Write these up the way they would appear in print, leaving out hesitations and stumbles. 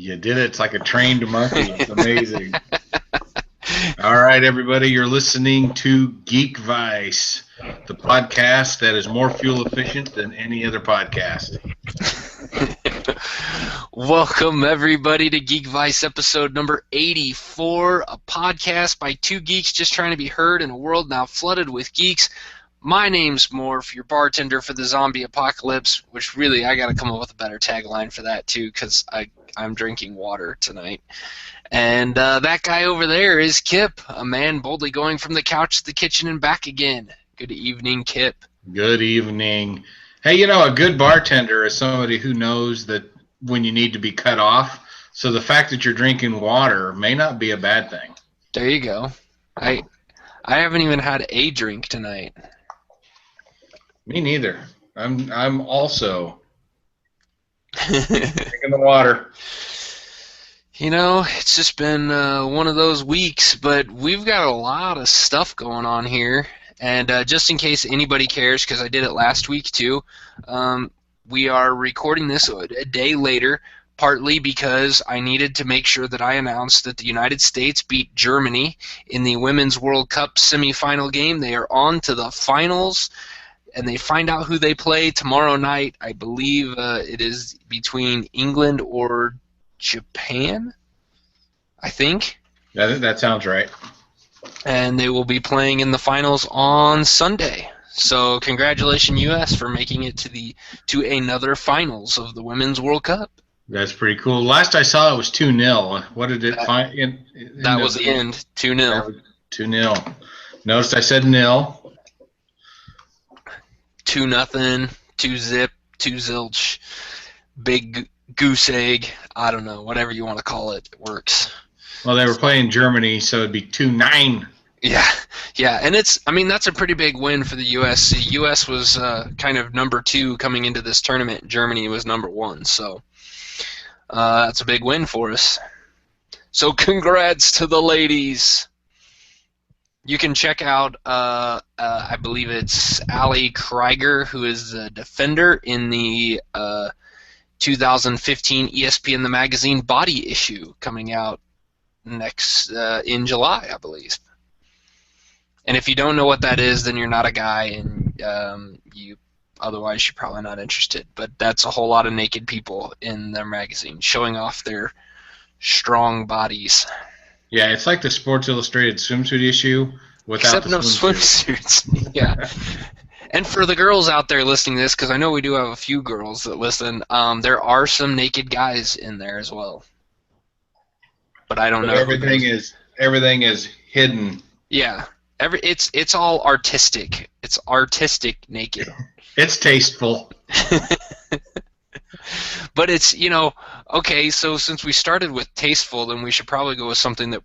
You did it. It's like a trained monkey. It's amazing. All right, everybody, you're listening to Geek Vice, the podcast that is more fuel efficient than any other podcast. Welcome, everybody, to Geek Vice episode number 84, a podcast by two geeks just trying to be heard in a world now flooded with geeks. My name's Morph, your bartender for the zombie apocalypse, which really, I got to come up with a better tagline for that, too, because I'm drinking water tonight. And that guy over there is Kip, a man boldly going from the couch to the kitchen and back again. Good evening, Kip. Good evening. Hey, a good bartender is somebody who knows that when you need to be cut off. So the fact that you're drinking water may not be a bad thing. There you go. I haven't even had a drink tonight. Me neither. I'm also drinking the water. It's just been one of those weeks, but we've got a lot of stuff going on here. And just in case anybody cares, because I did it last week too, we are recording this a day later, partly because I needed to make sure that I announced that the United States beat Germany in the Women's World Cup semifinal game. They are on to the finals, and they find out who they play tomorrow night. I believe it is between England or Japan, I think. That sounds right. And they will be playing in the finals on Sunday. So congratulations, U.S., for making it to another finals of the Women's World Cup. That's pretty cool. Last I saw it was 2-0. What did it find? That was the end, 2-0. 2-0. Noticed I said nil. 2-0, 2-zip, 2-zilch, big goose egg. I don't know, whatever you want to call it, it works. Well, they were playing Germany, so it'd be 2-9. Yeah, and that's a pretty big win for the U.S. The U.S. was kind of number 2 coming into this tournament. Germany was number 1, so that's a big win for us. So congrats to the ladies. You can check out, I believe it's Ali Krieger, who is the defender in the 2015 ESPN The Magazine Body issue coming out next in July, I believe. And if you don't know what that is, then you're not a guy, and otherwise you're probably not interested. But that's a whole lot of naked people in their magazine showing off their strong bodies. Yeah, it's like the Sports Illustrated swimsuit issue without Except no swimsuits. Yeah. And for the girls out there listening to this, because I know we do have a few girls that listen, there are some naked guys in there as well. But I don't know. Everything is hidden. Yeah. It's all artistic. It's artistic naked. It's tasteful. But it's, okay, so since we started with tasteful, then we should probably go with something that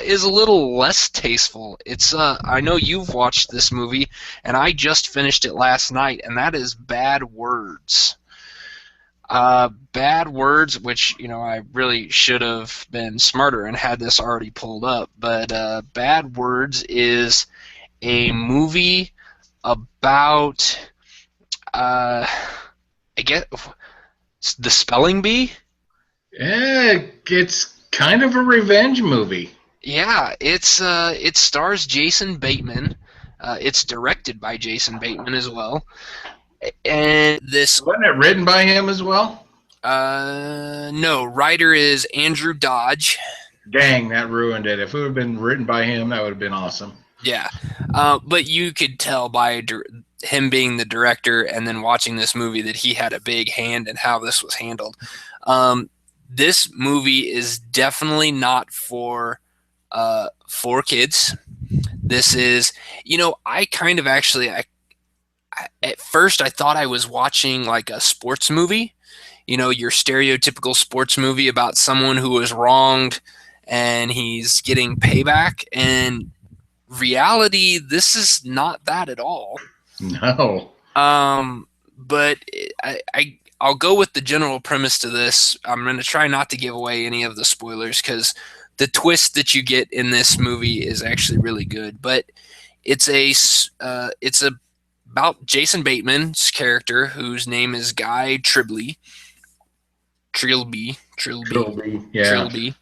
is a little less tasteful. It's I know you've watched this movie, and I just finished it last night, and that is Bad Words. Bad Words, which, I really should have been smarter and had this already pulled up, but Bad Words is a movie about, I guess, the spelling bee? Yeah, it's kind of a revenge movie. Yeah, it stars Jason Bateman. It's directed by Jason Bateman as well. And this wasn't it written by him as well? No, writer is Andrew Dodge. Dang, that ruined it. If it would have been written by him, that would have been awesome. Yeah, but you could tell by him being the director and then watching this movie that he had a big hand in how this was handled. This movie is definitely not for kids. This is, I kind of actually, at first I thought I was watching like a sports movie, your stereotypical sports movie about someone who was wronged and he's getting payback. And reality, this is not that at all. No. But I'll go with the general premise to this. I'm going to try not to give away any of the spoilers because the twist that you get in this movie is actually really good. But it's about Jason Bateman's character, whose name is Guy Tribley. Trilby. Yeah. Trilby.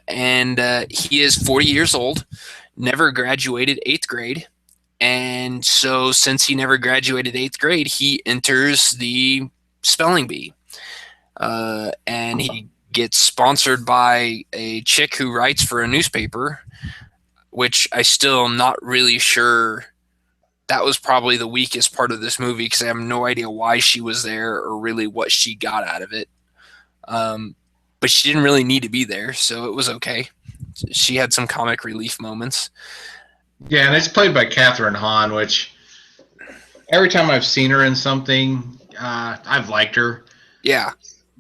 And he is 40 years old, never graduated 8th grade. And so since he never graduated 8th grade, he enters the spelling bee. And he gets sponsored by a chick who writes for a newspaper, which I still am not really sure. That was probably the weakest part of this movie because I have no idea why she was there or really what she got out of it. But she didn't really need to be there, so it was okay. She had some comic relief moments. Yeah, and it's played by Catherine Hahn, which every time I've seen her in something, I've liked her. Yeah.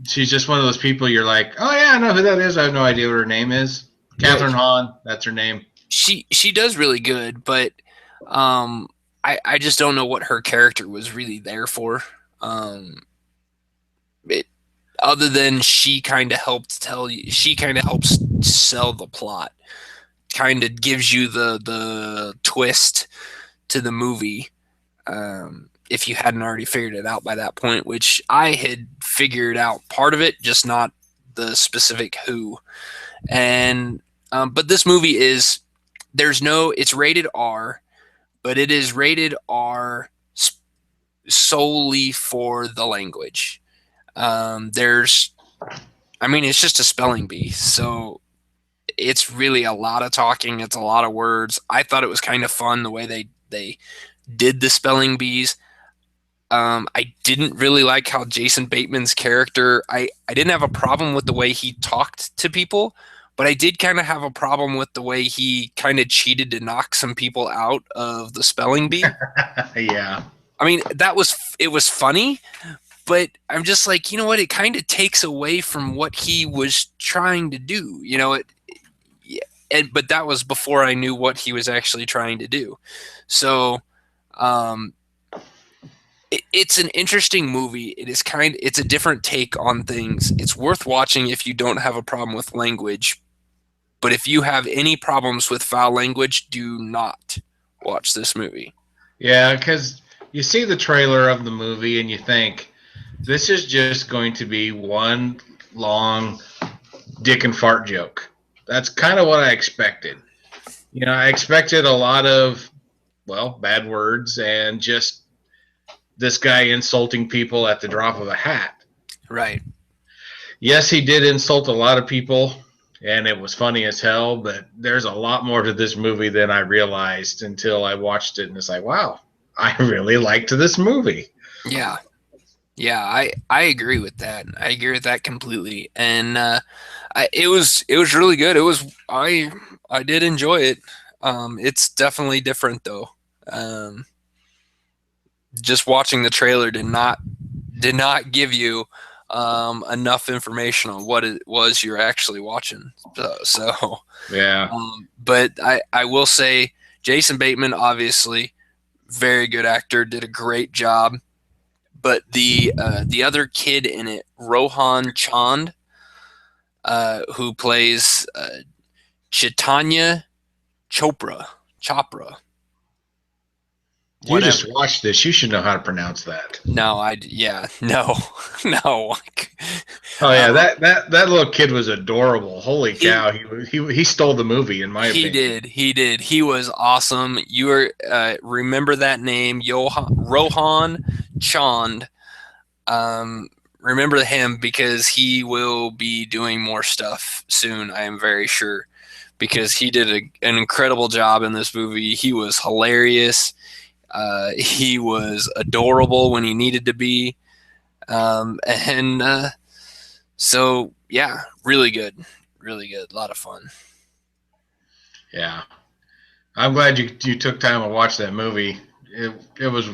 She's just one of those people you're like, oh, yeah, I know who that is. I have no idea what her name is. Catherine Hahn, that's her name. She does really good, but I just don't know what her character was really there for. Other than she kind of helps sell the plot, kind of gives you the twist to the movie. If you hadn't already figured it out by that point, which I had figured out part of it, just not the specific who. And but this movie it's rated R, but it is rated R solely for the language. It's just a spelling bee, so it's really a lot of talking. It's a lot of words. I thought it was kind of fun the way they did the spelling bees. I didn't really like how Jason Bateman's character, I didn't have a problem with the way he talked to people, but I did kind of have a problem with the way he kind of cheated to knock some people out of the spelling bee. Yeah. I mean, it was funny, but I'm just like, you know what? It kind of takes away from what he was trying to do, but that was before I knew what he was actually trying to do. So, it's an interesting movie. It's a different take on things. It's worth watching if you don't have a problem with language. But if you have any problems with foul language, do not watch this movie. Yeah, because you see the trailer of the movie and you think, this is just going to be one long dick and fart joke. That's kind of what I expected. I expected a lot of, bad words and just this guy insulting people at the drop of a hat. Right. Yes, he did insult a lot of people, and it was funny as hell, but there's a lot more to this movie than I realized until I watched it, and it's like, wow, I really liked this movie. Yeah. Yeah, I agree with that. I agree with that completely. And it was really good. I did enjoy it. It's definitely different though. Just watching the trailer did not give you enough information on what it was you're actually watching. So yeah. But I will say Jason Bateman, obviously, very good actor, did a great job. But the other kid in it, Rohan Chand, who plays Chaitanya Chopra. You just watched this. You should know how to pronounce that. No. No. Oh yeah, that little kid was adorable. Holy cow, he stole the movie in my opinion. He did. He was awesome. You were remember that name, Rohan Chand. Remember him because he will be doing more stuff soon. I am very sure because he did an incredible job in this movie. He was hilarious. He was adorable when he needed to be. So yeah, really good. A lot of fun. Yeah. I'm glad you took time to watch that movie. It was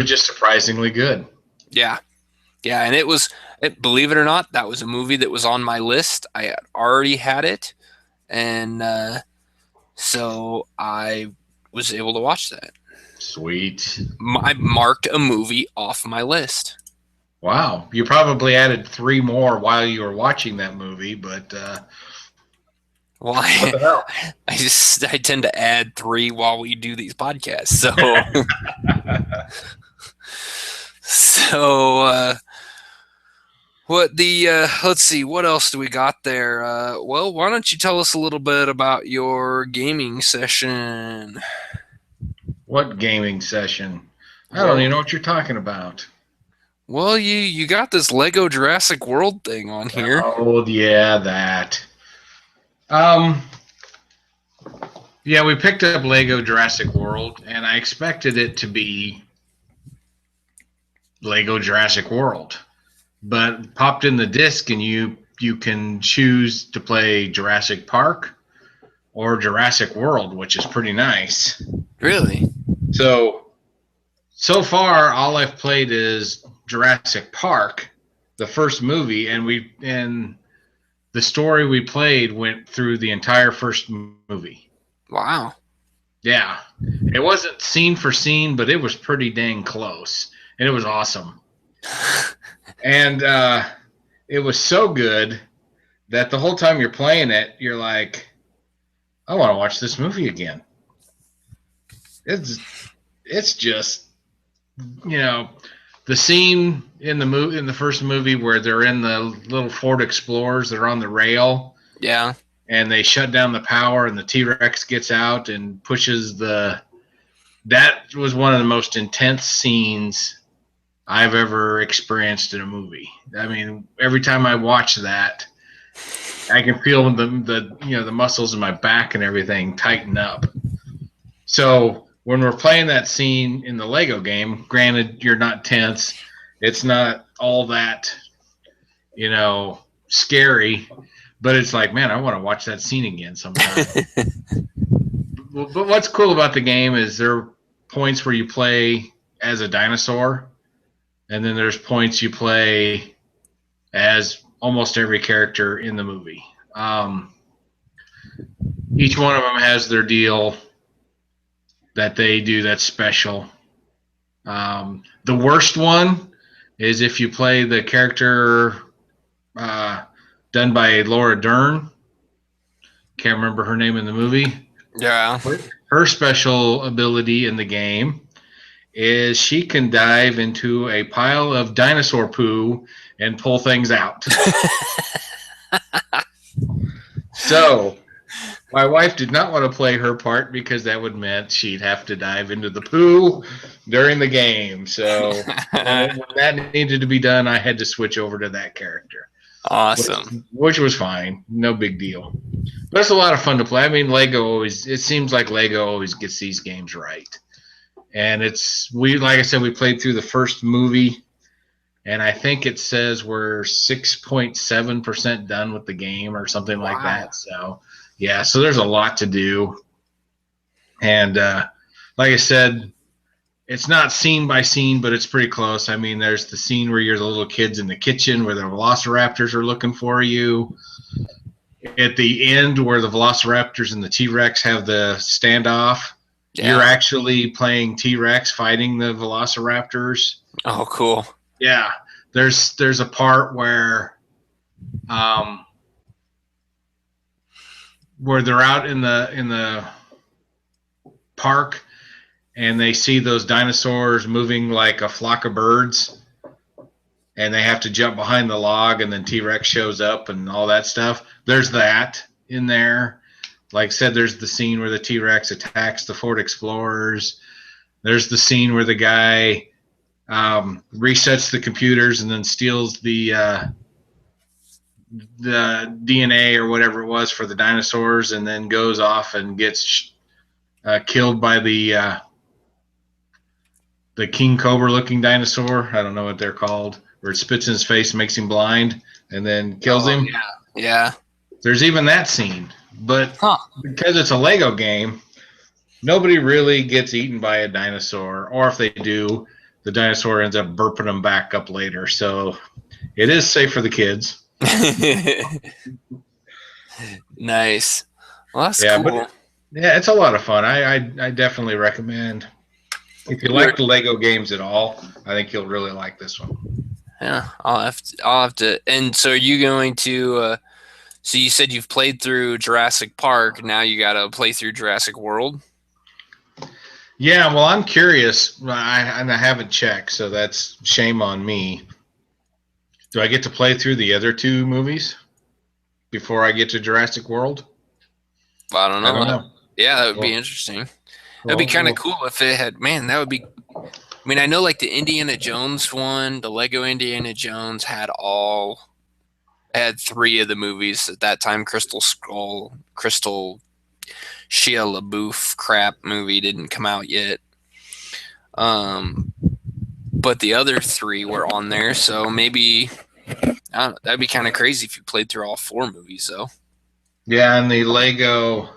just surprisingly good. Yeah. And believe it or not, that was a movie that was on my list. I had already had it. And so I was able to watch that. Sweet. I marked a movie off my list. Wow. You probably added 3 more while you were watching that movie, but well, what the hell? I tend to add 3 while we do these podcasts. So Let's see, what else do we got there? Well, why don't you tell us a little bit about your gaming session? What gaming session? I don't Well, even know what you're talking about. well, you got this Lego Jurassic World thing on here. Oh, yeah, that. Um, yeah, we picked up Lego Jurassic World, and I expected it to be Lego Jurassic World, but popped in the disc, and you can choose to play Jurassic Park or Jurassic World, which is pretty nice. Really? So far, all I've played is Jurassic Park, the first movie, and the story we played went through the entire first movie. Wow. Yeah, it wasn't scene for scene, but it was pretty dang close, and it was awesome. And it was so good that the whole time you're playing it, you're like, I want to watch this movie again. It's just, the scene in the first movie where they're in the little Ford Explorers, they're on the rail, Yeah. and they shut down the power, and the T-Rex gets out and pushes that was one of the most intense scenes I've ever experienced in a movie. I mean, every time I watch that, I can feel the muscles in my back and everything tighten up. So when we're playing that scene in the Lego game, granted you're not tense, it's not all that, scary, but it's like, man, I want to watch that scene again sometime. But what's cool about the game is there are points where you play as a dinosaur, and then there's points you play as almost every character in the movie. Each one of them has their deal that they do that's special. The worst one is if you play the character done by Laura Dern. Can't remember her name in the movie. Yeah. Her special ability in the game is she can dive into a pile of dinosaur poo and pull things out. So my wife did not want to play her part because that would mean she'd have to dive into the poo during the game. So when that needed to be done, I had to switch over to that character. Awesome. Which was fine. No big deal. But it's a lot of fun to play. I mean, it seems like Lego always gets these games right. And like I said, we played through the first movie, and I think it says we're 6.7% done with the game or something like that. So, yeah, so there's a lot to do. And like I said, it's not scene by scene, but it's pretty close. I mean, there's the scene where you're the little kids in the kitchen where the velociraptors are looking for you. At the end where the velociraptors and the T-Rex have the standoff, you're actually playing T-Rex fighting the velociraptors. Oh, cool. Yeah. There's a part where they're out in the park and they see those dinosaurs moving like a flock of birds, and they have to jump behind the log, and then T-Rex shows up and all that stuff. There's that in there. Like I said, there's the scene where the T-Rex attacks the Ford Explorers. There's the scene where the guy resets the computers and then steals the DNA or whatever it was for the dinosaurs, and then goes off and gets killed by the king cobra looking dinosaur. I don't know what they're called. Where it spits in his face, makes him blind, and then kills him. Yeah. There's even that scene. But because it's a Lego game, nobody really gets eaten by a dinosaur. Or if they do, the dinosaur ends up burping them back up later. So it is safe for the kids. Nice. Well, that's cool. But, it's a lot of fun. I definitely recommend. If you like the Lego games at all, I think you'll really like this one. Yeah, I'll have to. And so, are you going to? So you said you've played through Jurassic Park. Now you got to play through Jurassic World. Yeah, well, I'm curious. I haven't checked, so that's shame on me. Do I get to play through the other two movies before I get to Jurassic World? I don't know. I don't know. Yeah, that would be Well, interesting. That'd be kind of cool if it had. Man, that would be. I mean, I know like the Indiana Jones one, the Lego Indiana Jones had three of the movies at that time. Crystal Skull, Crystal Shia LaBeouf crap movie didn't come out yet. But the other three were on there, so maybe I don't know, that'd be kind of crazy if you played through all four movies, though. yeah, and the Lego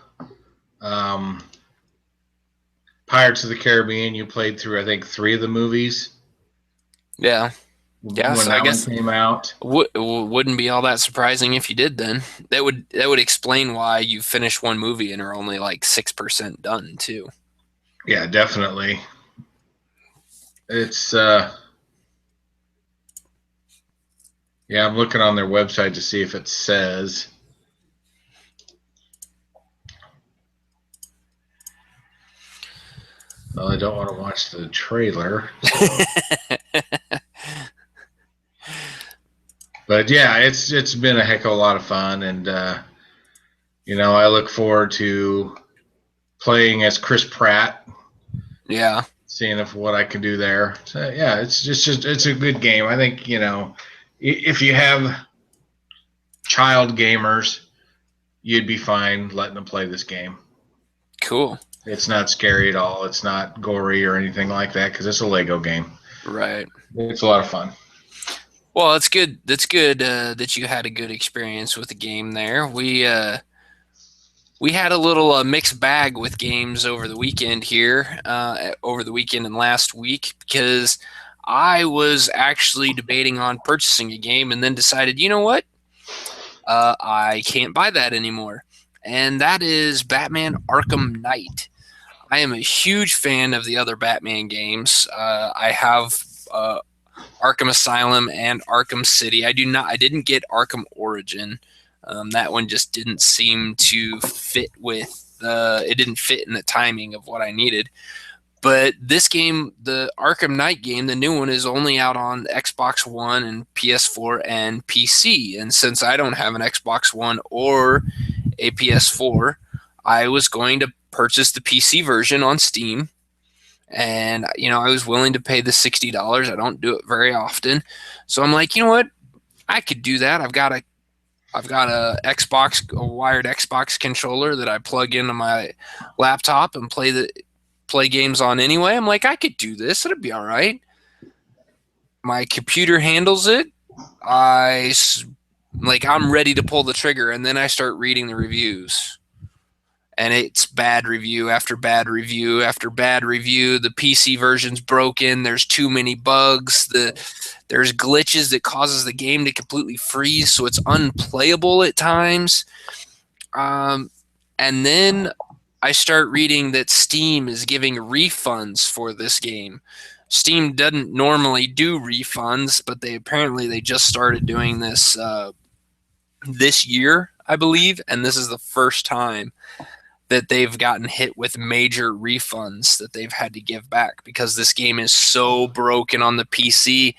Pirates of the Caribbean, you played through, I think, 3 of the movies. Yeah. Yeah, when so that I guess one came out. wouldn't be all that surprising if you did. Then that would explain why you finished one movie and are only like 6% done too. Yeah, definitely. It's yeah, I'm looking on their website to see if it says. Well, I don't want to watch the trailer. So. But yeah, it's been a heck of a lot of fun, and you know, I look forward to playing as Chris Pratt. Yeah, seeing if what I can do there. So yeah, it's a good game. I think, you know, if you have child gamers, you'd be fine letting them play this game. Cool. It's not scary at all. It's not gory or anything like that because it's a Lego game. Right. It's a lot of fun. Well, that's good. That's good that you had a good experience with the game there. We had a little mixed bag with games over the weekend here, over the weekend and last week, because I was actually debating on purchasing a game and then decided, you know what? I can't buy that anymore. And that is Batman Arkham Knight. I am a huge fan of the other Batman games. I have Arkham Asylum and Arkham City. I didn't get Arkham Origin. That one just didn't seem to fit with. It didn't fit in the timing of what I needed. But this game, the Arkham Knight game, the new one, is only out on Xbox One and PS4 and PC. And since I don't have an Xbox One or a PS4, I was going to purchase the PC version on Steam. And, you know, I was willing to pay the $60. I don't do it very often. So I'm like, you know what? I could do that. I've got a wired Xbox controller that I plug into my laptop and play games on anyway. I'm like, I could do this. It'll be all right. My computer handles it. I'm ready to pull the trigger, and then I start reading the reviews. And it's bad review after bad review after bad review. The PC version's broken. There's too many bugs. There's glitches that causes the game to completely freeze, so it's unplayable at times. And then I start reading that Steam is giving refunds for this game. Steam doesn't normally do refunds, but they just started doing this this year, I believe, and this is the first time that they've gotten hit with major refunds that they've had to give back because this game is so broken on the PC.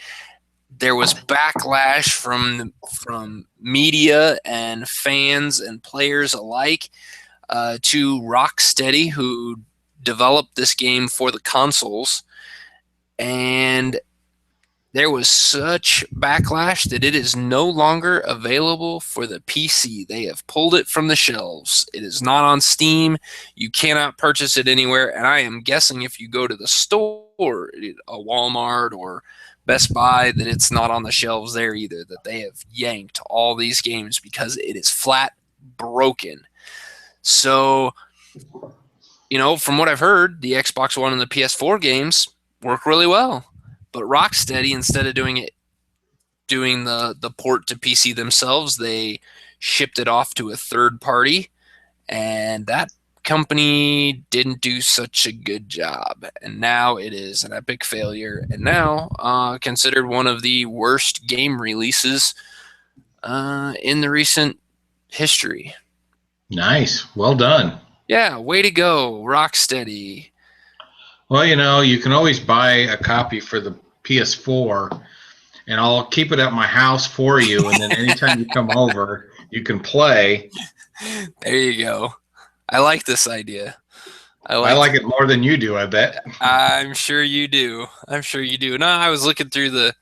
There was backlash from media and fans and players alike to Rocksteady, who developed this game for the consoles, and there was such backlash that it is no longer available for the PC. They have pulled it from the shelves. It is not on Steam. You cannot purchase it anywhere. And I am guessing if you go to the store, a Walmart or Best Buy, that it's not on the shelves there either, that they have yanked all these games because it is flat broken. So, you know, from what I've heard, the Xbox One and the PS4 games work really well. But Rocksteady, instead of doing the port to PC themselves, they shipped it off to a third party, and that company didn't do such a good job. And now it is an epic failure, and now considered one of the worst game releases in the recent history. Nice. Well done. Yeah, way to go, Rocksteady. Well, you know, you can always buy a copy for the PS4 and I'll keep it at my house for you. And then anytime you come over, you can play. There you go. I like this idea. I like it more than you do, I bet. I'm sure you do. I'm sure you do. No, I was looking through through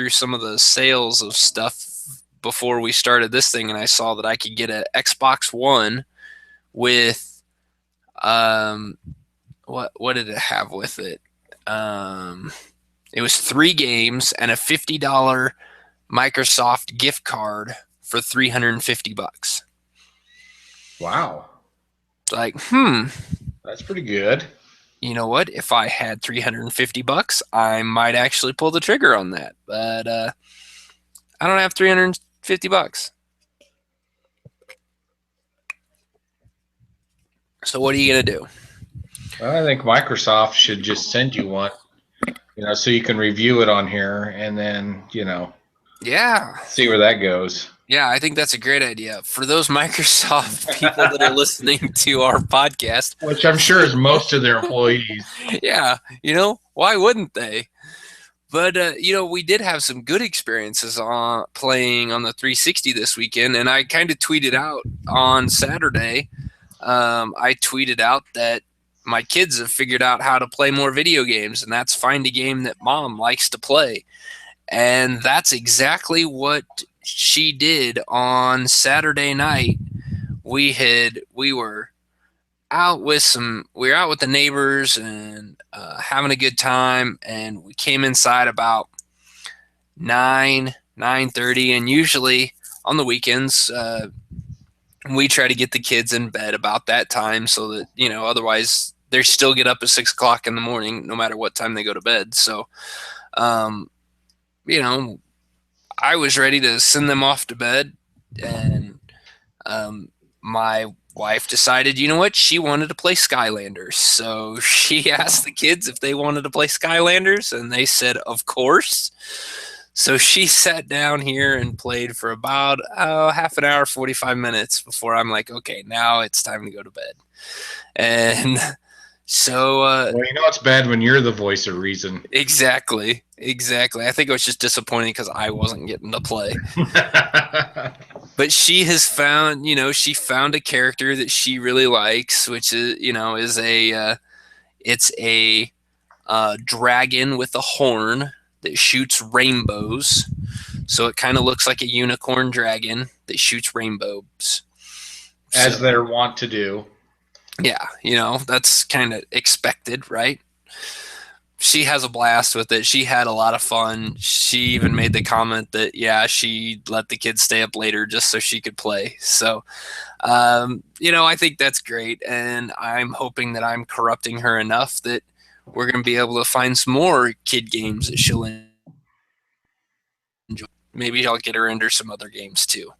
some of the sales of stuff before we started this thing, and I saw that I could get an Xbox One with what did it have with it? It was 3 games and a $50 Microsoft gift card for $350. Wow. Like, that's pretty good. You know what? If I had $350, I might actually pull the trigger on that. But I don't have $350. So what are you gonna do? Well, I think Microsoft should just send you one, so you can review it on here, and then yeah, see where that goes. Yeah, I think that's a great idea for those Microsoft people that are listening to our podcast, which I'm sure is most of their employees. Yeah, why wouldn't they? But we did have some good experiences on playing on the 360 this weekend, and I kind of tweeted out on Saturday. I tweeted out that my kids have figured out how to play more video games, and that's find a game that mom likes to play, and that's exactly what she did on Saturday night. We were out with the neighbors and having a good time, and we came inside about 9:30, and usually on the weekends we try to get the kids in bed about that time so that otherwise they still get up at 6 o'clock in the morning no matter what time they go to bed. So I was ready to send them off to bed, and my wife decided, she wanted to play Skylanders. So she asked the kids if they wanted to play Skylanders, and they said, of course. So she sat down here and played for about half an hour, 45 minutes before I'm like, okay, now it's time to go to bed. And so it's bad when you're the voice of reason. Exactly. I think it was just disappointing because I wasn't getting to play. But she has found, she found a character that she really likes, which is, it's a dragon with a horn that shoots rainbows. So it kind of looks like a unicorn dragon that shoots rainbows. As they're wont to do. Yeah, that's kind of expected, right? She has a blast with it. She had a lot of fun. She even made the comment that, she let the kids stay up later just so she could play. So, I think that's great. And I'm hoping that I'm corrupting her enough that we're going to be able to find some more kid games that she'll enjoy. Maybe I'll get her into some other games too.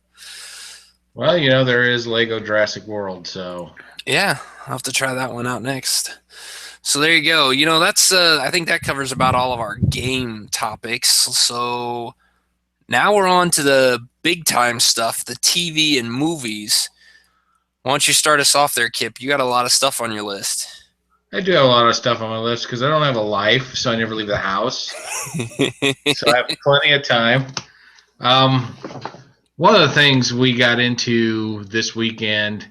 Well, there is Lego Jurassic World, so... Yeah, I'll have to try that one out next. So there you go. That's I think that covers about all of our game topics. So now we're on to the big time stuff, the TV and movies. Why don't you start us off there, Kip? You got a lot of stuff on your list. I do have a lot of stuff on my list because I don't have a life, so I never leave the house. So I have plenty of time. One of the things we got into this weekend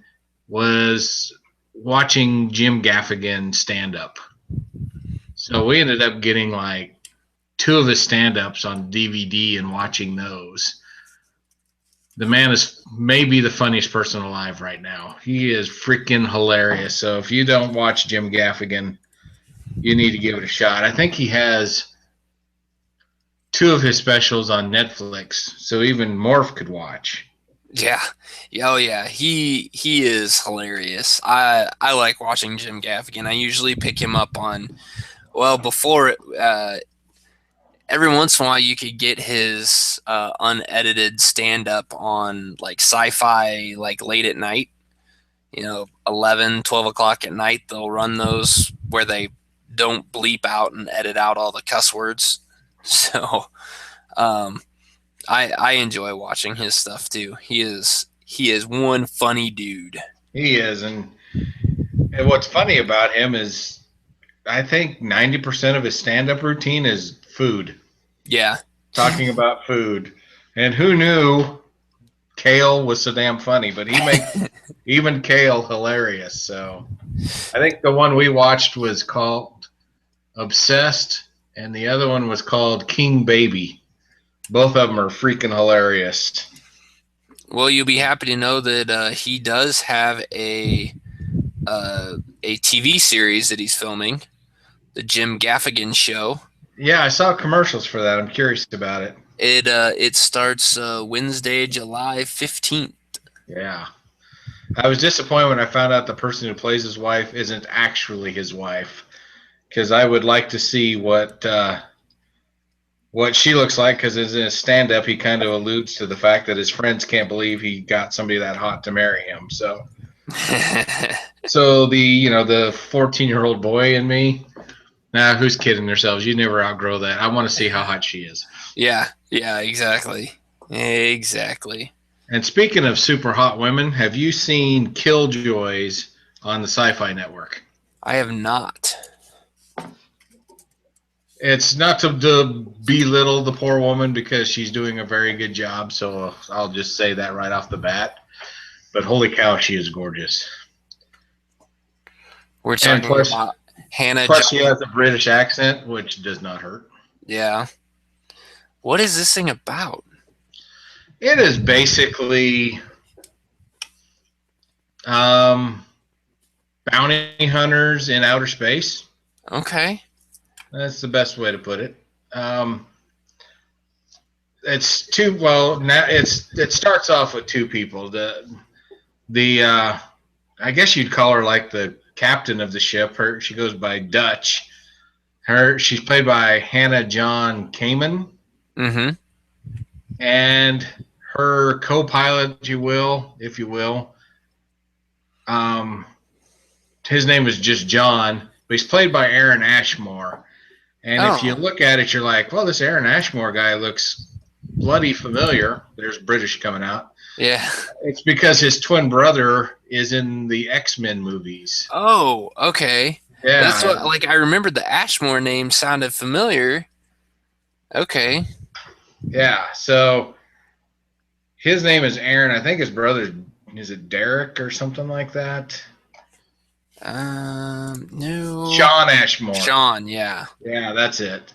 was watching Jim Gaffigan stand up. So we ended up getting like 2 of his stand-ups on DVD and watching those. The man is maybe the funniest person alive right now. He is freaking hilarious. So if you don't watch Jim Gaffigan, you need to give it a shot. I think he has 2 of his specials on Netflix, so even Morph could watch. Yeah. Oh, yeah. He is hilarious. I like watching Jim Gaffigan. I usually pick him up on, before every once in a while you could get his unedited stand-up on like Sci-Fi, like late at night. 11, 12 o'clock at night, they'll run those where they don't bleep out and edit out all the cuss words. So I enjoy watching his stuff too. He is one funny dude. He is, and what's funny about him is I think 90% of his stand-up routine is food. Yeah. talking about food. And who knew Kale was so damn funny, but he makes even Kale hilarious. So I think the one we watched was called Obsessed, and the other one was called King Baby. Both of them are freaking hilarious. Well, you'll be happy to know that he does have a TV series that he's filming, the Jim Gaffigan Show. Yeah, I saw commercials for that. I'm curious about it. It starts Wednesday, July 15th. Yeah. I was disappointed when I found out the person who plays his wife isn't actually his wife, because I would like to see what she looks like. Because in his stand-up, he kind of alludes to the fact that his friends can't believe he got somebody that hot to marry him. So the 14-year-old boy in me, nah, who's kidding themselves? You never outgrow that. I want to see how hot she is. Yeah, exactly. Exactly. And speaking of super hot women, have you seen Killjoys on the Sci-Fi Network? I have not. It's not to belittle the poor woman because she's doing a very good job, so I'll just say that right off the bat. But holy cow, she is gorgeous. We're talking about Hannah. Plus, she has a British accent, which does not hurt. Yeah. What is this thing about? It is basically bounty hunters in outer space. Okay. That's the best way to put it. It's two. Well, now it starts off with two people. I guess you'd call her like the captain of the ship. She goes by Dutch. She's played by Hannah John Kamen. Mm-hmm. And her co-pilot, if you will, his name is just John, but he's played by Aaron Ashmore. And if you look at it, you're like, well, this Aaron Ashmore guy looks bloody familiar. There's British coming out. Yeah. It's because his twin brother is in the X-Men movies. Oh, okay. Yeah. That's what, I remember the Ashmore name sounded familiar. Okay. Yeah, so his name is Aaron. I think his brother, is it Derek or something like that? No. Sean Ashmore. Sean, yeah. Yeah, that's it.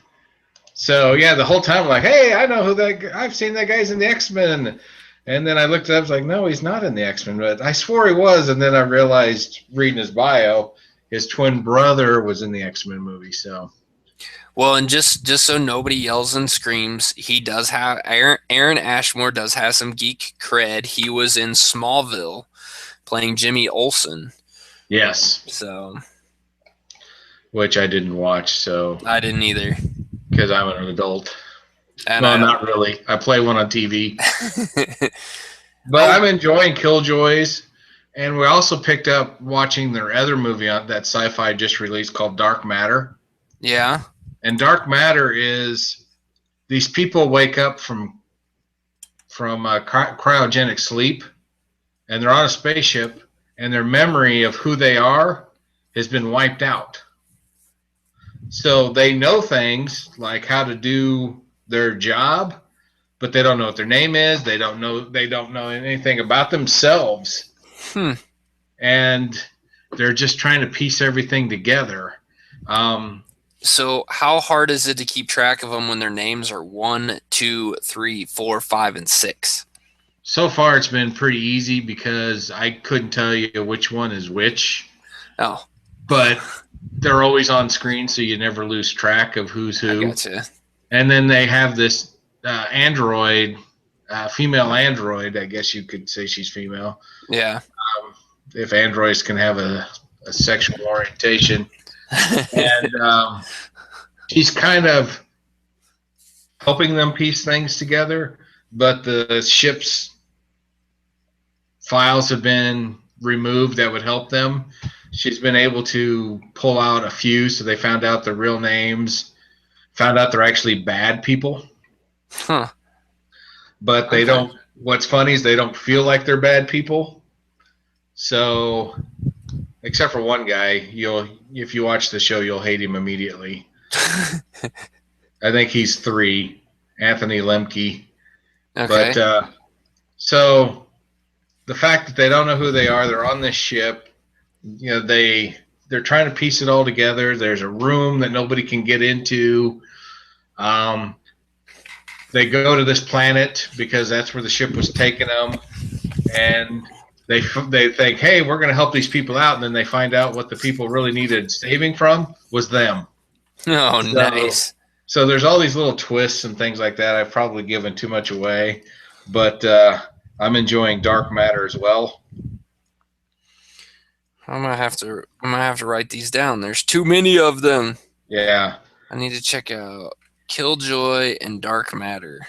So yeah, the whole time I'm like, hey, I know I've seen that guy's in the X-Men. And then I looked it up, I was like, no, he's not in the X-Men, but I swore he was, and then I realized reading his bio, his twin brother was in the X-Men movie, so. Well, and just so nobody yells and screams, he does have Aaron Ashmore does have some geek cred. He was in Smallville playing Jimmy Olsen. Yes. So. Which I didn't watch, so. I didn't either. Because I'm an adult. And well, not really. I play one on TV. But I'm enjoying Killjoys. And we also picked up watching their other movie that Sci-Fi just released called Dark Matter. Yeah. And Dark Matter is these people wake up from cryogenic sleep, and they're on a spaceship, and their memory of who they are has been wiped out. So they know things like how to do their job, but they don't know what their name is. They don't know anything about themselves. And they're just trying to piece everything together. So how hard is it to keep track of them when their names are 1, 2, 3, 4, 5, and 6? So far, it's been pretty easy because I couldn't tell you which one is which. Oh. But they're always on screen, so you never lose track of who's who. I gotcha. And then they have this android, female android. I guess you could say she's female. Yeah. If androids can have a sexual orientation. And she's kind of helping them piece things together, but the ship's files have been removed that would help them. She's been able to pull out a few, so they found out their real names, found out they're actually bad people. Huh. But they don't, what's funny is they don't feel like they're bad people. So, except for one guy, if you watch the show, you'll hate him immediately. I think he's 3. Anthony Lemke. Okay. But so the fact that they don't know who they are, they're on this ship. You know, they're trying to piece it all together. There's a room that nobody can get into. They go to this planet because that's where the ship was taking them, and they think, hey, we're going to help these people out, and then they find out what the people really needed saving from was them. Oh, nice. So there's all these little twists and things like that. I've probably given too much away, but I'm enjoying Dark Matter as well. I'm gonna have to write these down. There's too many of them. Yeah. I need to check out Killjoy and Dark Matter.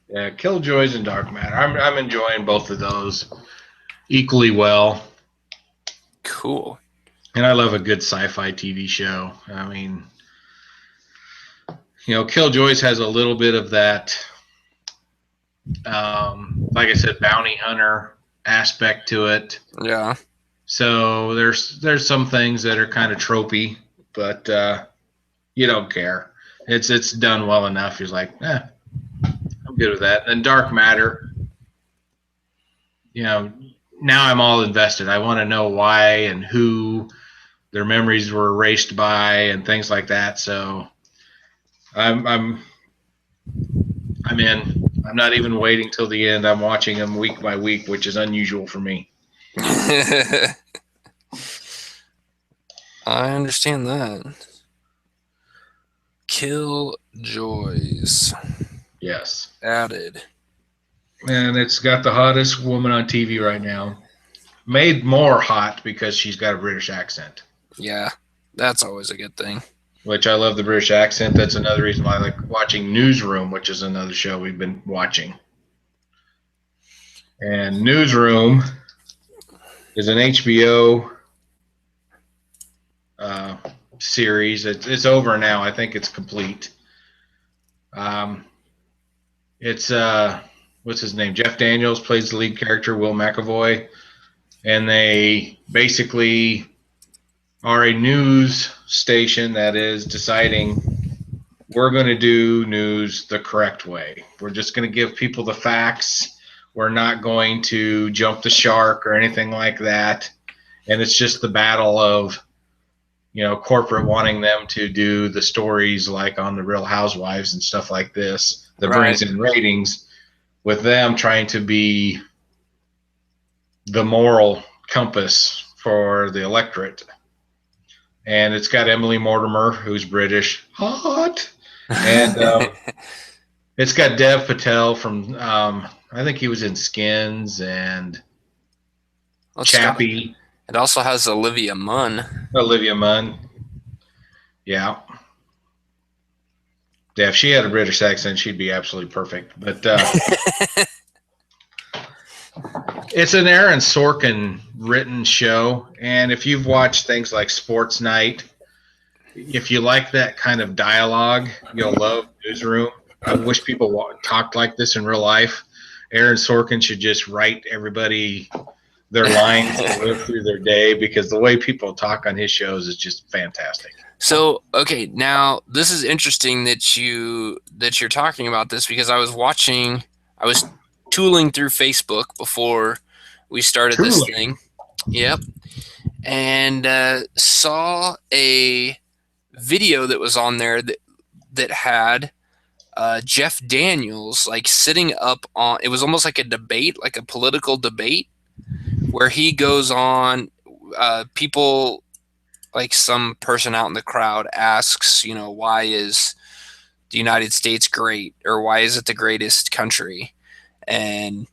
Yeah, Killjoys and Dark Matter. I'm enjoying both of those equally well. Cool. And I love a good sci-fi TV show. I mean, you know, Killjoys has a little bit of that, like I said, bounty hunter aspect to it. Yeah. So there's some things that are kind of tropey, but you don't care. It's done well enough. You're like, I'm good with that. And Dark Matter, you know, now I'm all invested. I want to know why and who their memories were erased by and things like that. So I'm in. I'm not even waiting till the end. I'm watching them week by week, which is unusual for me. I understand that. Killjoys. Yes. Added. And it's got the hottest woman on TV right now. Made more hot because she's got a British accent. Yeah, that's always a good thing. Which I love the British accent. That's another reason why I like watching Newsroom, which is another show we've been watching. And Newsroom is an HBO series. It's over now. I think it's complete. It's what's his name? Jeff Daniels plays the lead character, Will McAvoy, and they basically are a news station that is deciding we're going to do news the correct way. We're just going to give people the facts. We're not going to jump the shark or anything like that. And it's just the battle of, you know, corporate wanting them to do the stories like on the Real Housewives and stuff like this that brings in ratings, with them trying to be the moral compass for the electorate. And it's got Emily Mortimer, who's British, hot, and it's got Dev Patel from I think he was in Skins and Chappie. It also has Olivia Munn. Yeah. Yeah, if she had a British accent, she'd be absolutely perfect. But it's an Aaron Sorkin written show, and if you've watched things like Sports Night, if you like that kind of dialogue, you'll love Newsroom. I wish people talked like this in real life. Aaron Sorkin should just write everybody their lines to live through their day, because the way people talk on his shows is just fantastic. So, okay, now this is interesting that you're talking about this, because I was tooling through Facebook before we started this thing. Yep. And saw a video that was on there that had Jeff Daniels like sitting up on, it was almost like a debate, like a political debate, where he goes on, people, like some person out in the crowd asks, you know, why is the United States great, or why is it the greatest country? And,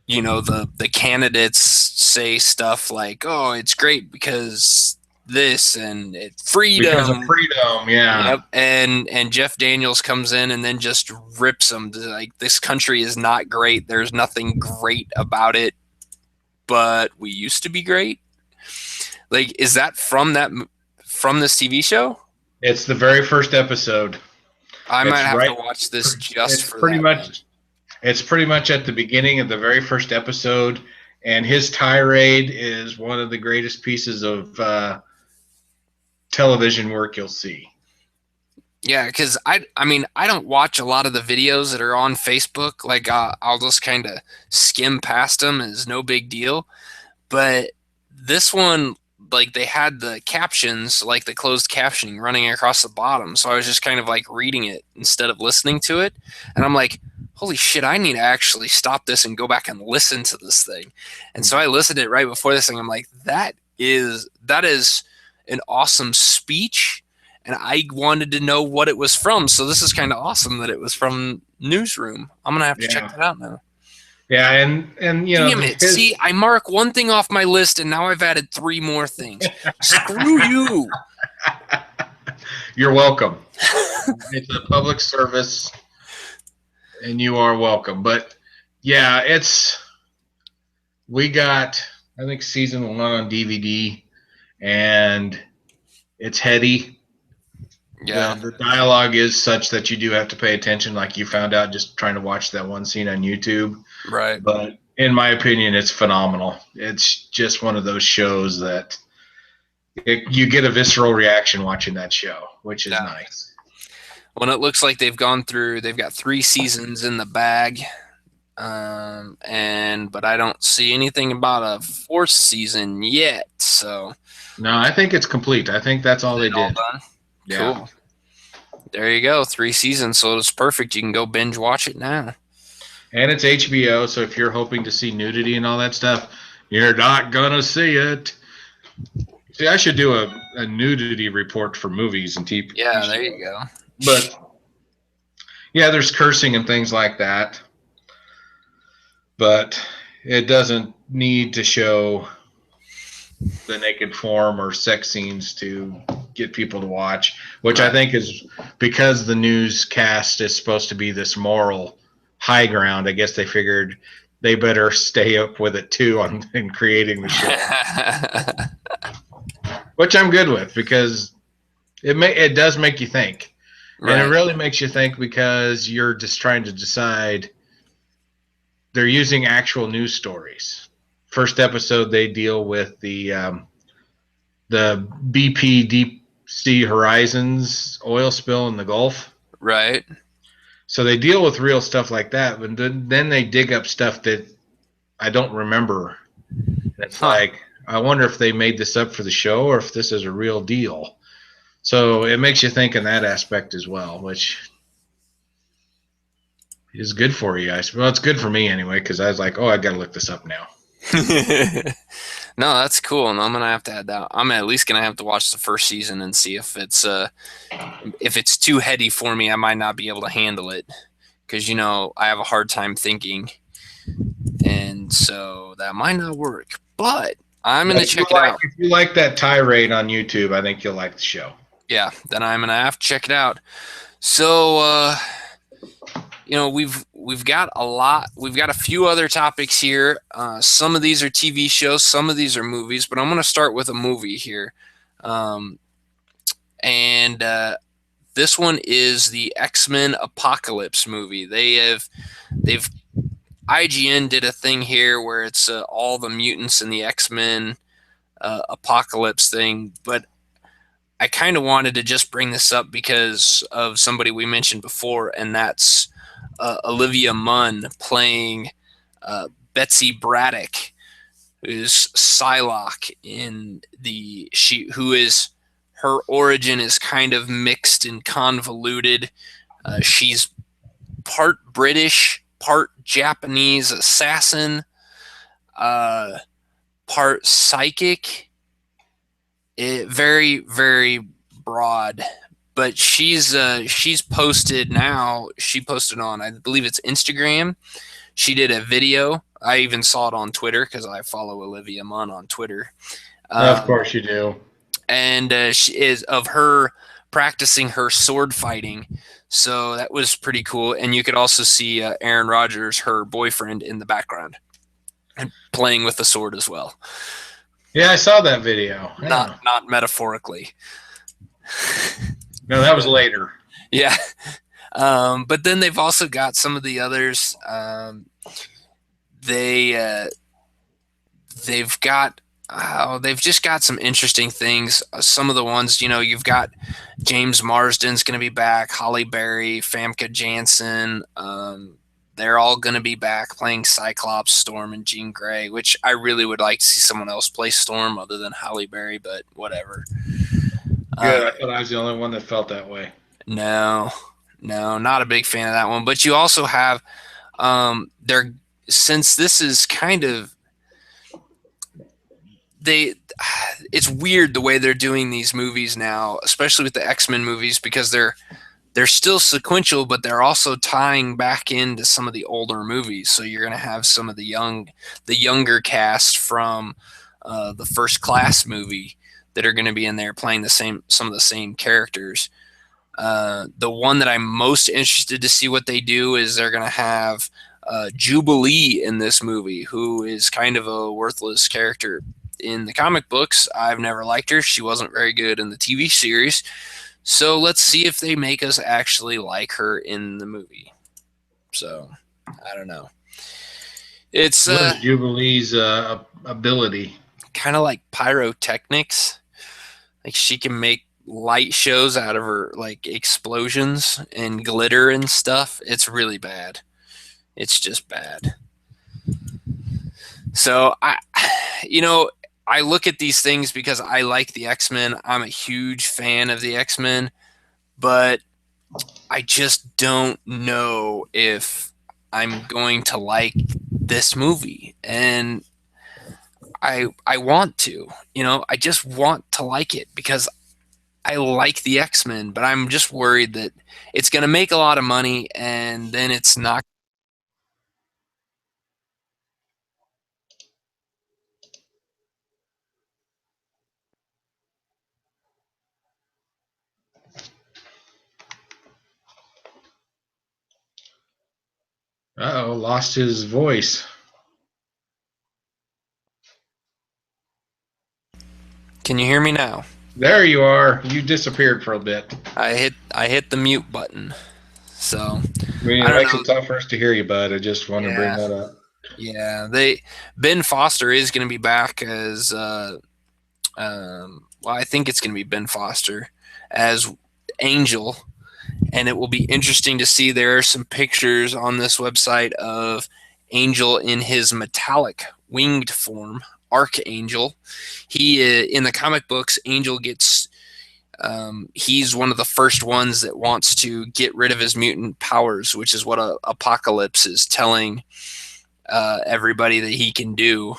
you know, the candidates say stuff like, oh, it's great because this and freedom. Because of freedom, yeah. Yep. And Jeff Daniels comes in and then just rips them. Like, this country is not great. There's nothing great about it, but we used to be great. Like, is that from this TV show? It's the very first episode. I might have to watch this just for that. It's pretty much at the beginning of the very first episode, and his tirade is one of the greatest pieces of television work you'll see. Yeah, because I mean, I don't watch a lot of the videos that are on Facebook. Like, I'll just kind of skim past them as no big deal. But this one, like, they had the captions, like the closed captioning running across the bottom. So I was just kind of like reading it instead of listening to it. And I'm like, holy shit, I need to actually stop this and go back and listen to this thing. And so I listened to it right before this thing. I'm like, that is an awesome speech. And I wanted to know what it was from. So this is kind of awesome that it was from Newsroom. I'm going to have to check Yeah. that out now. Yeah, and Damn it. See, I mark one thing off my list and now I've added three more things. Screw you. you're welcome. It's a public service, and you are welcome. But yeah, we got, I think, season 1 on DVD, and it's heady. Yeah. The dialogue is such that you do have to pay attention, like you found out just trying to watch that one scene on YouTube. Right. But in my opinion, it's phenomenal. It's just one of those shows that you get a visceral reaction watching that show, which is nice. When it looks like they've got 3 seasons in the bag. But I don't see anything about a 4th season yet. So No, I think it's complete. I think that's all they all did. done. Yeah. Cool. There you go. 3 seasons, so it's perfect. You can go binge watch it now. And it's HBO, so if you're hoping to see nudity and all that stuff, you're not gonna see it. See, I should do a nudity report for movies and TV. Yeah, there you go. But yeah, there's cursing and things like that. But it doesn't need to show the naked form or sex scenes to get people to watch, which I think is because the newscast is supposed to be this moral high ground. I guess they figured they better stay up with it too in creating the show, which I'm good with because it does make you think, and it really makes you think because you're just trying to decide. They're using actual news stories. First episode, they deal with the BP Deep Sea Horizons oil spill in the Gulf. Right. So they deal with real stuff like that, but then they dig up stuff that I don't remember. It's like, I wonder if they made this up for the show or if this is a real deal. So it makes you think in that aspect as well, which is good for you guys. Well, it's good for me anyway, because I was like, oh, I got to look this up now. No, that's cool, and I'm gonna have to add that. I'm at least gonna have to watch the first season and see if it's too heady for me. I might not be able to handle it because I have a hard time thinking, and so that might not work. But I'm gonna check it out. If you like that tirade on YouTube, I think you'll like the show. Yeah, then I'm gonna have to check it out. So we've got a lot. We've got a few other topics here. Some of these are TV shows, some of these are movies, but I'm going to start with a movie here. And this one is the X-Men Apocalypse movie. IGN did a thing here where it's all the mutants in the X-Men Apocalypse thing, but I kind of wanted to just bring this up because of somebody we mentioned before, and that's Olivia Munn playing Betsy Braddock, who's Psylocke her origin is kind of mixed and convoluted. She's part British, part Japanese assassin, part psychic. Very, very broad. But she's posted now. She posted on, I believe it's Instagram. She did a video. I even saw it on Twitter because I follow Olivia Munn on Twitter. Of course you do. And she is of her practicing her sword fighting. So that was pretty cool. And you could also see Aaron Rodgers, her boyfriend, in the background, and playing with the sword as well. Yeah, I saw that video. Yeah. Not metaphorically. No, that was later. Yeah. But then they've also got some of the others. They've got Oh, they've just got some interesting things. Some of the ones, you've got James Marsden's going to be back, Holly Berry, Famke Janssen. They're all going to be back playing Cyclops, Storm, and Jean Grey, which I really would like to see someone else play Storm other than Holly Berry, but whatever. Good. I thought I was the only one that felt that way. No, no, not a big fan of that one. But you also have they're since this is kind of they it's weird the way they're doing these movies now, especially with the X-Men movies, because they're still sequential, but they're also tying back into some of the older movies. So you're going to have some of the younger cast from the First Class movie that are going to be in there playing some of the same characters. The one that I'm most interested to see what they do is they're going to have Jubilee in this movie, who is kind of a worthless character in the comic books. I've never liked her. She wasn't very good in the TV series. So let's see if they make us actually like her in the movie. So I don't know. It's What is Jubilee's ability? kind of like pyrotechnics. Like she can make light shows out of her like explosions and glitter and stuff. It's really bad. It's just bad. So I look at these things because I like the X-Men. I'm a huge fan of the X-Men, but I just don't know if I'm going to like this movie. And I want to, I just want to like it because I like the X-Men, but I'm just worried that it's going to make a lot of money and then it's not. Uh-oh, lost his voice. Can you hear me now? There you are. You disappeared for a bit. I hit the mute button. So I mean, I it don't makes know. it tough for us to hear you, bud. I just want to bring Yeah. that up. Yeah, Ben Foster is going to be back as well, I think it's going to be Ben Foster as Angel, and it will be interesting to see. There are some pictures on this website of Angel in his metallic winged form, Archangel. He in the comic books, Angel gets. He's one of the first ones that wants to get rid of his mutant powers, which is what Apocalypse is telling everybody that he can do.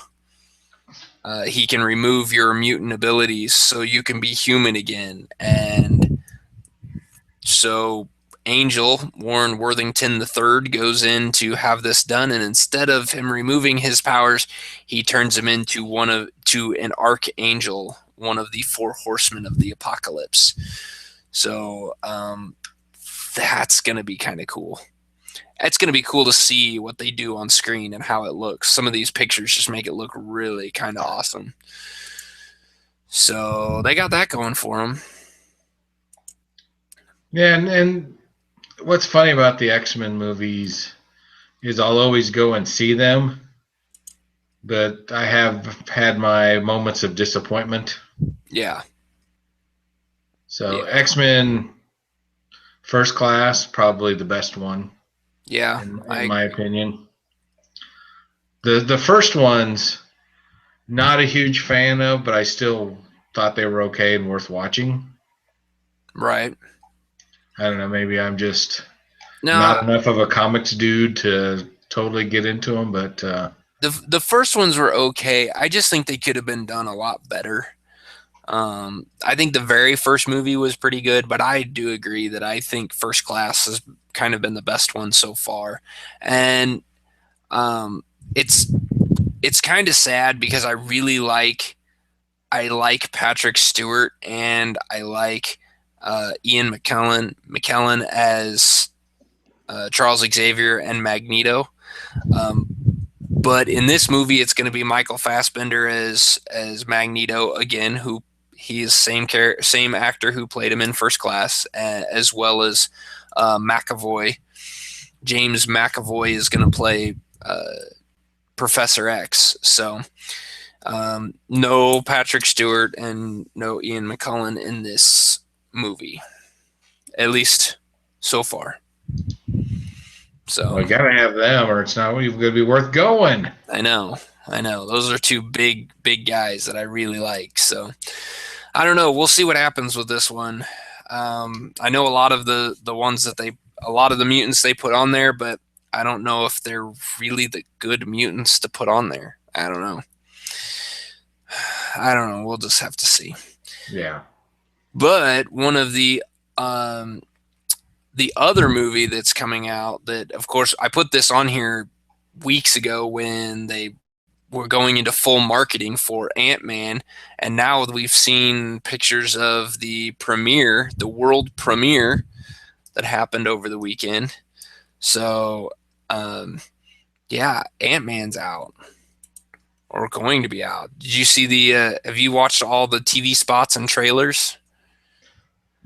He can remove your mutant abilities so you can be human again. And so Angel, Warren Worthington III, goes in to have this done, and instead of him removing his powers, he turns him into an archangel, one of the four horsemen of the apocalypse. So that's going to be kind of cool. It's going to be cool to see what they do on screen and how it looks. Some of these pictures just make it look really kind of awesome. So they got that going for them. Yeah, and what's funny about the X-Men movies is I'll always go and see them, but I have had my moments of disappointment. Yeah. So Yeah. X-Men First Class, probably the best one. Yeah. In my opinion. The first ones, not a huge fan of, but I still thought they were okay and worth watching. Right. I don't know, maybe I'm just Now, not enough of a comics dude to totally get into them, but the first ones were okay. I just think they could have been done a lot better. I think the very first movie was pretty good, but I do agree that I think First Class has kind of been the best one so far. And it's kind of sad because I like Patrick Stewart and I like Ian McKellen as Charles Xavier and Magneto. But in this movie, it's going to be Michael Fassbender as Magneto again, who he is same actor who played him in First Class, as well as McAvoy. James McAvoy is going to play Professor X. So No Patrick Stewart and no Ian McKellen in this movie, at least so far. So Well, you gotta have them, or it's not even gonna be worth going. I know. Those are two big guys that I really like. So I don't know. We'll see what happens with this one. I know a lot of the ones that a lot of the mutants they put on there, but I don't know if they're really the good mutants to put on there. I don't know. We'll just have to see. Yeah. But one of the other movie that's coming out that, of course, I put this on here weeks ago when they were going into full marketing for Ant-Man, and now we've seen pictures of the premiere, the world premiere that happened over the weekend. So, yeah, Ant-Man's out or going to be out. Did you see have you watched all the TV spots and trailers?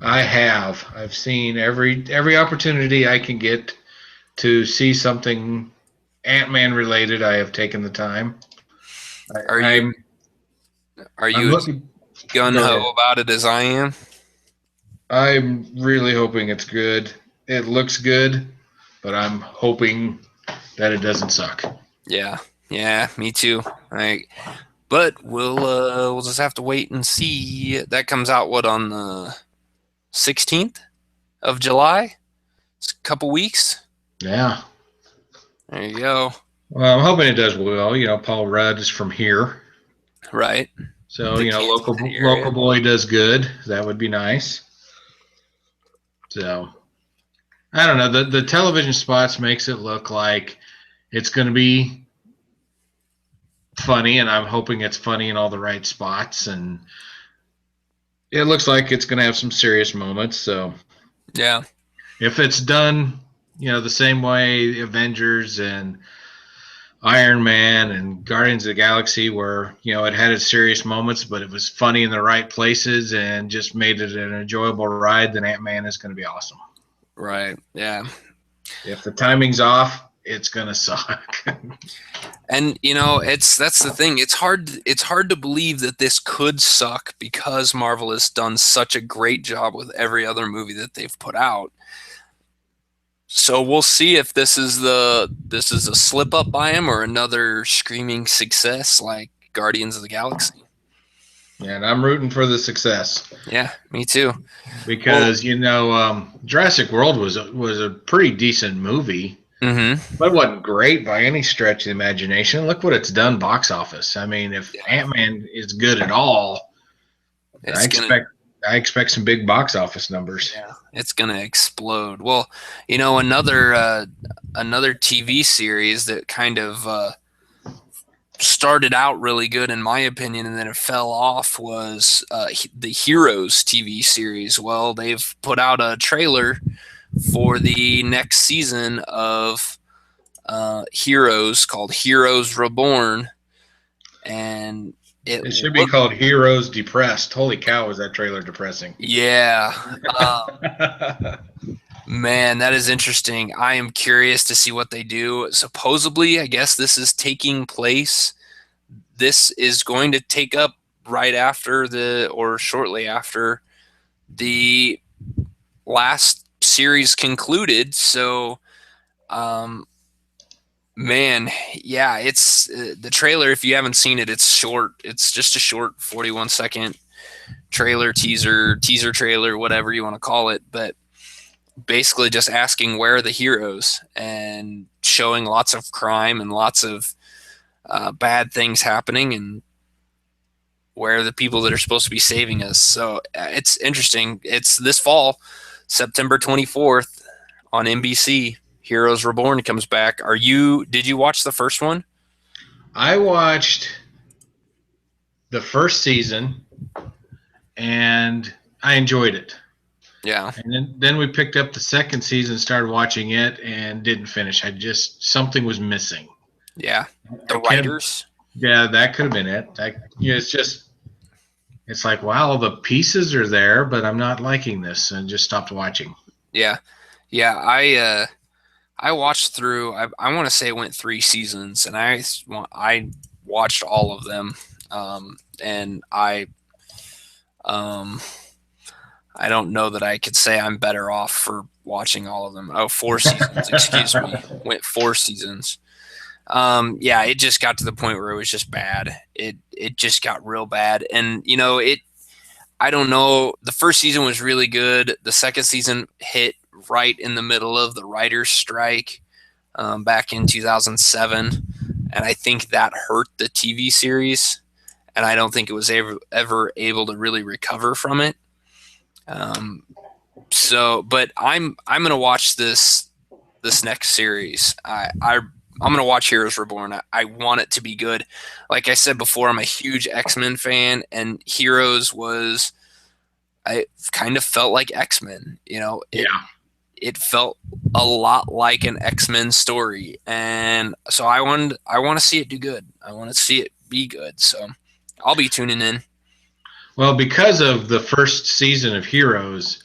I have. I've seen every opportunity I can get to see something Ant-Man related. I have taken the time. Are you I'm looking gun ho about it as I am? I'm really hoping it's good. It looks good, but I'm hoping that it doesn't suck. Yeah, me too. But we'll just have to wait and see. That comes out on the 16th of July. It's a couple weeks. Yeah. There you go. Well, I'm hoping it does well. Paul Rudd is from here. Right. So, local boy does good. That would be nice. So, I don't know. The television spots makes it look like it's going to be funny, and I'm hoping it's funny in all the right spots. And it looks like it's going to have some serious moments. So, yeah, if it's done, the same way Avengers and Iron Man and Guardians of the Galaxy, where it had its serious moments, but it was funny in the right places and just made it an enjoyable ride, then Ant-Man is going to be awesome. Right. Yeah. If the timing's off, it's going to suck. And that's the thing. It's hard to believe that this could suck because Marvel has done such a great job with every other movie that they've put out. So we'll see if this is a slip up by him or another screaming success like Guardians of the Galaxy. Yeah, and I'm rooting for the success. Yeah, me too. Because Jurassic World was a pretty decent movie, but it wasn't great by any stretch of the imagination. Look what it's done box office. I mean, if Ant-Man is good at all, I expect some big box office numbers. Yeah, it's gonna explode. Well, another TV series that kind of started out really good in my opinion, and then it fell off was the Heroes TV series. Well, they've put out a trailer for the next season of Heroes called Heroes Reborn, and it should be called Heroes Depressed. Holy cow, is that trailer depressing? Yeah. Man, that is interesting. I am curious to see what they do. Supposedly, I guess this is taking place. This is going to take up right after or shortly after the last series concluded. So, man, yeah, it's the trailer. If you haven't seen it, it's short. It's just a short 41-second trailer, teaser trailer, whatever you want to call it. But basically just asking where are the heroes and showing lots of crime and lots of bad things happening and where are the people that are supposed to be saving us. So it's interesting. It's this fall, September 24th on NBC. Heroes Reborn comes back. Did you watch the first one? I watched the first season and I enjoyed it. Yeah. And then we picked up the second season, started watching it and didn't finish. Something was missing. Yeah. The writers. Yeah, that could have been it. It's like, wow, the pieces are there, but I'm not liking this, and just stopped watching. Yeah. Yeah. I watched through, I want to say it went 3 seasons, and I watched all of them. And um, I don't know that I could say I'm better off for watching all of them. Oh, 4 seasons, excuse me. Went 4 seasons. Yeah, it just got to the point where it was just bad. It just got real bad. And, you know, I don't know. The first season was really good. The second season hit right in the middle of the writer's strike back in 2007. And I think that hurt the TV series. And I don't think it was ever able to really recover from it. But I'm gonna watch this next series. I'm gonna watch Heroes Reborn. I want it to be good. Like I said before, I'm a huge X-Men fan, and Heroes was. I kind of felt like X-Men. You know, it felt a lot like an X-Men story, and so I want to see it do good. I want to see it be good. So I'll be tuning in. Well, because of the first season of Heroes,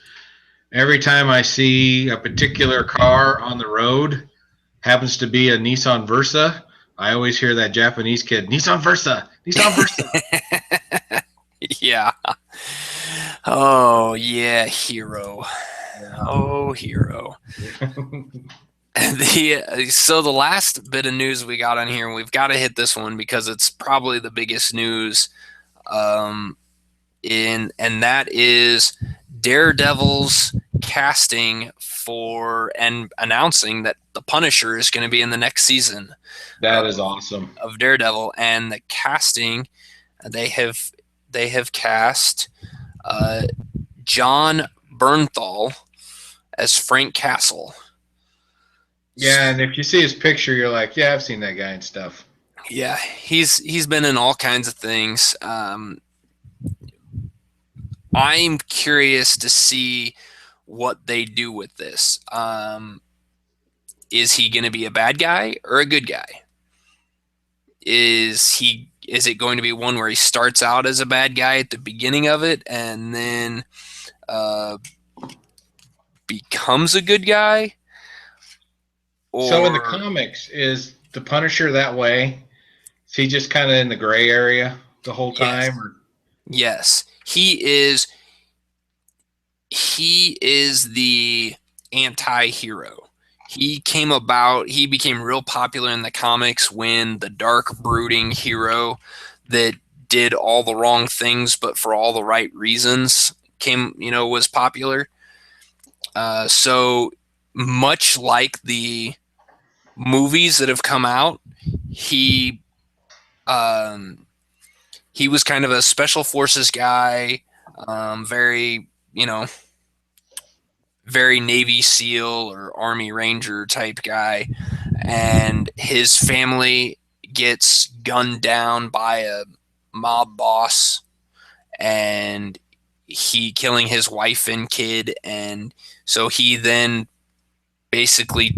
every time I see a particular car on the road, happens to be a Nissan Versa, I always hear that Japanese kid, Nissan Versa, Nissan Versa. Yeah. Oh, yeah, Hero. Oh, Hero. So the last bit of news we got on here, and we've got to hit this one because it's probably the biggest news, and that is Daredevil's casting for and announcing that the Punisher is going to be in the next season. That is awesome. Of Daredevil, and the casting they have cast John Bernthal as Frank Castle. Yeah, and if you see his picture, you're like, yeah, I've seen that guy and stuff. Yeah, he's been in all kinds of things. I'm curious to see what they do with this. Is he going to be a bad guy or a good guy? Is it going to be one where he starts out as a bad guy at the beginning of it and then becomes a good guy? So in the comics, is the Punisher that way? Is he just kind of in the gray area the whole time? Or? Yes. He is the anti-hero. He became real popular in the comics when the dark, brooding hero that did all the wrong things but for all the right reasons was popular. So much like the movies that have come out, he was kind of a special forces guy, very Navy SEAL or Army Ranger type guy, and his family gets gunned down by a mob boss, and he killing his wife and kid, and so he then basically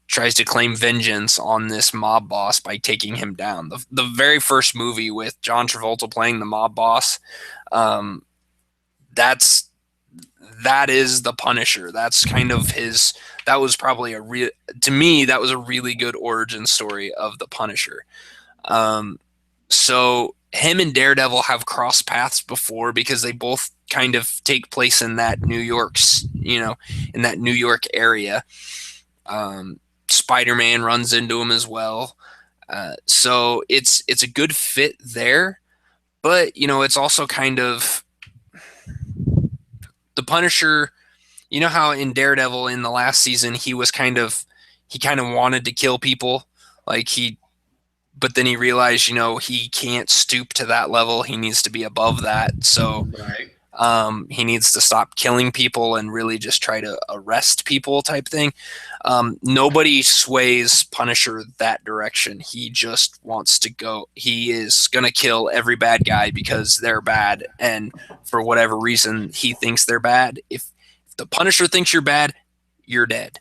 tries to claim vengeance on this mob boss by taking him down. The very first movie with John Travolta playing the mob boss, that is the Punisher. That's kind of that was probably to me, that was a really good origin story of the Punisher. So him and Daredevil have crossed paths before because they both kind of take place in that New York area. Spider-Man runs into him as well. So it's a good fit there, but it's also kind of the Punisher. You know how in Daredevil in the last season he kind of wanted to kill people, but then he realized he can't stoop to that level. He needs to be above that. So he needs to stop killing people and really just try to arrest people type thing. Nobody sways Punisher that direction. He just wants to go. He is going to kill every bad guy because they're bad. And for whatever reason, he thinks they're bad. If the Punisher thinks you're bad, you're dead.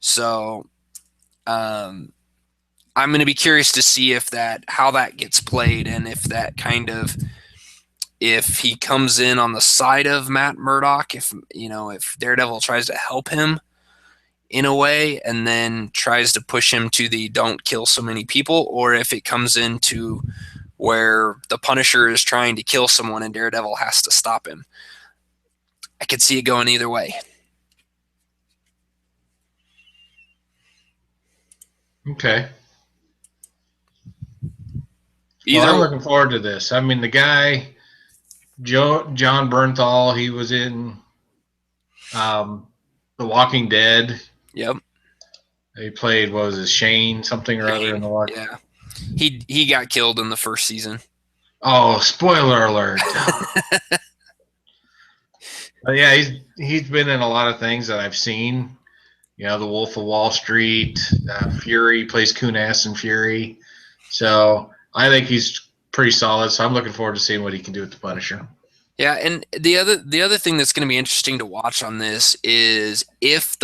So I'm going to be curious to see how that gets played, and if he comes in on the side of Matt Murdock, if Daredevil tries to help him in a way and then tries to push him to the don't kill so many people, or if it comes into where the Punisher is trying to kill someone and Daredevil has to stop him. I could see it going either way. Okay. Well, I'm looking forward to this. I mean, the guy, John Bernthal, he was in The Walking Dead. Yep. He played, what was it, Shane something or other in The Walking Dead. Yeah. He got killed in the first season. Oh, spoiler alert. But yeah, he's been in a lot of things that I've seen. You know, The Wolf of Wall Street, Fury, plays Kunas in Fury. So I think he's pretty solid. So I'm looking forward to seeing what he can do with the Punisher. Yeah, and the other thing that's going to be interesting to watch on this is if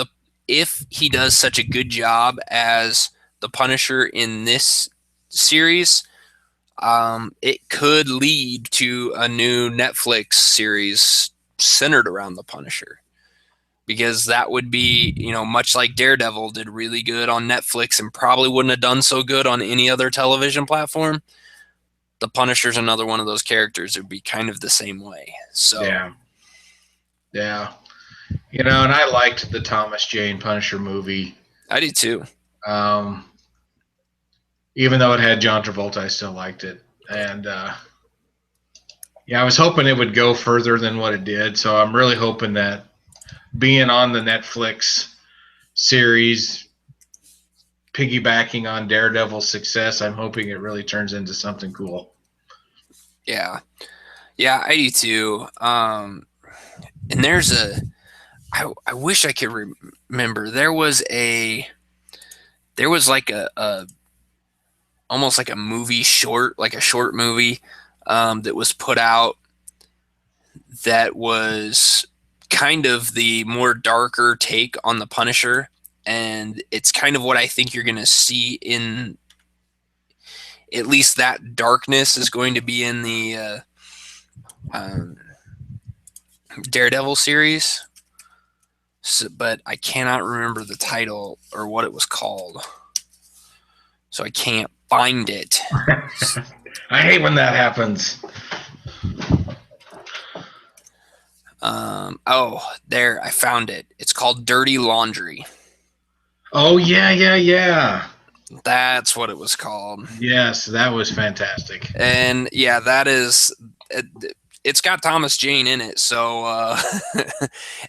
he does such a good job as the Punisher in this series, it could lead to a new Netflix series centered around the Punisher. Because that would be, much like Daredevil did really good on Netflix and probably wouldn't have done so good on any other television platform. The Punisher's another one of those characters. It would be kind of the same way. So yeah. And I liked the Thomas Jane Punisher movie. I did too. Even though it had John Travolta, I still liked it. And I was hoping it would go further than what it did. So I'm really hoping that being on the Netflix series, piggybacking on Daredevil's success, I'm hoping it really turns into something cool. Yeah, I do too. And there's I wish I could remember. There was like a almost like a movie short, like a short movie that was put out that was kind of the more darker take on the Punisher, and it's kind of what I think you're going to see in at least that darkness is going to be in the Daredevil series. So, but I cannot remember the title or what it was called, so I can't find it. I hate when that happens. There, I found it. It's called Dirty Laundry. Oh, yeah. That's what it was called. Yes, that was fantastic. And yeah, that is, it's got Thomas Jane in it. So,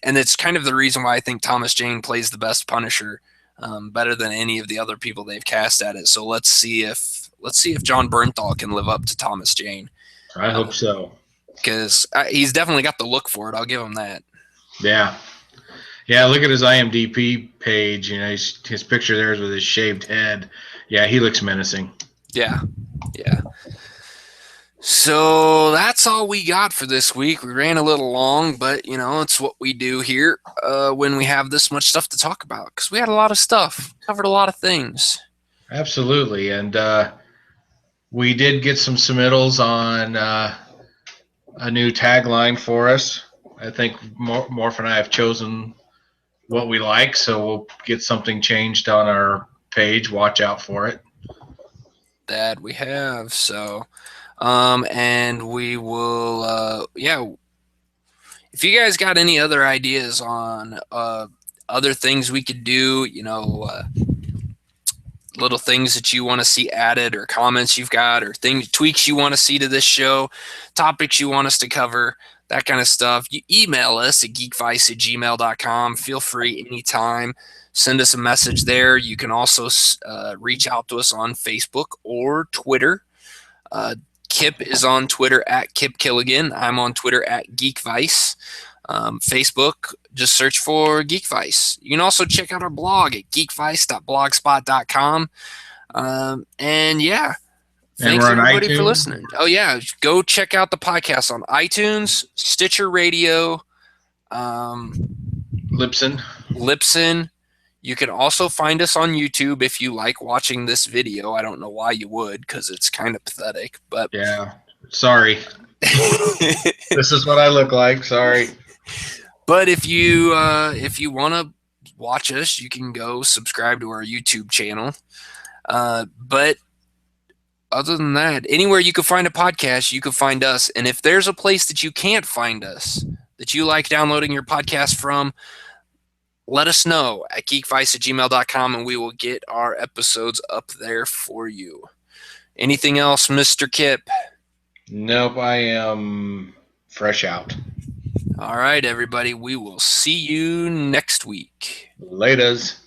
and it's kind of the reason why I think Thomas Jane plays the best Punisher, better than any of the other people they've cast at it. So let's see if John Bernthal can live up to Thomas Jane. I hope so. Because he's definitely got the look for it. I'll give him that. Yeah. Look at his IMDb page. His picture there is with his shaved head. Yeah, he looks menacing. Yeah. So that's all we got for this week. We ran a little long, but it's what we do here when we have this much stuff to talk about. Because we had a lot of stuff, covered a lot of things. Absolutely, and we did get some submittals on a new tagline for us. I think Morph and I have chosen what we like, so we'll get something changed on our page. Watch out for it. That we have. So, and we will, if you guys got any other ideas on other things we could do, little things that you want to see added or comments you've got or tweaks you want to see to this show, topics you want us to cover, that kind of stuff, you email us at geekvice@gmail.com. Feel free anytime. Send us a message there. You can also reach out to us on Facebook or Twitter. Kip is on Twitter at Kip Killigan. I'm on Twitter at GeekVice. Facebook, just search for GeekVice. You can also check out our blog at geekvice.blogspot.com. And yeah, thanks everybody for listening. Oh yeah, go check out the podcast on iTunes, Stitcher Radio, Libsyn. You can also find us on YouTube if you like watching this video. I don't know why you would, because it's kind of pathetic, but yeah, sorry. This is what I look like. Sorry. But if you want to watch us, you can go subscribe to our YouTube channel. But other than that, anywhere you can find a podcast, you can find us. And if there's a place that you can't find us, that you like downloading your podcast from, let us know at geekvice@gmail.com, and we will get our episodes up there for you. Anything else, Mr. Kip? Nope, I am fresh out. All right, everybody. We will see you next week. Laters.